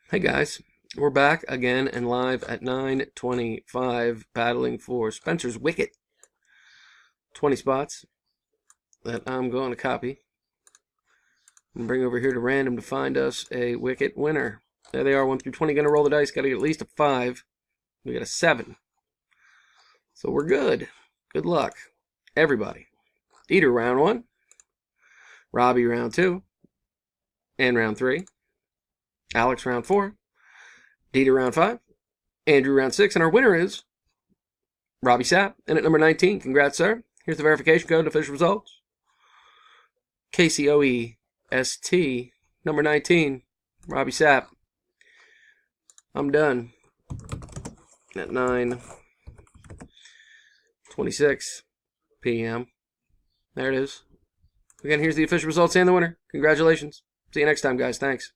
Hey guys, we're back again and live at 9:25, battling for Spencer's Wicket. 20 spots that I'm going to copy and bring over here to random to find us a Wicket winner. There they are, 1 through 20. Gonna roll the dice. Got to get at least a 5. We got a 7. So we're good. Good luck, everybody. Dieter round 1, Robbie round 2, and round 3. Alex round 4. Dieter round 5, Andrew round 6, and our winner is Robbie Sapp, in at number 19. Congrats, sir. Here's the verification code and official results. KCOEST, number 19, Robbie Sapp. I'm done at 9:26 p.m. There it is. Again, here's the official results and the winner. Congratulations. See you next time, guys. Thanks.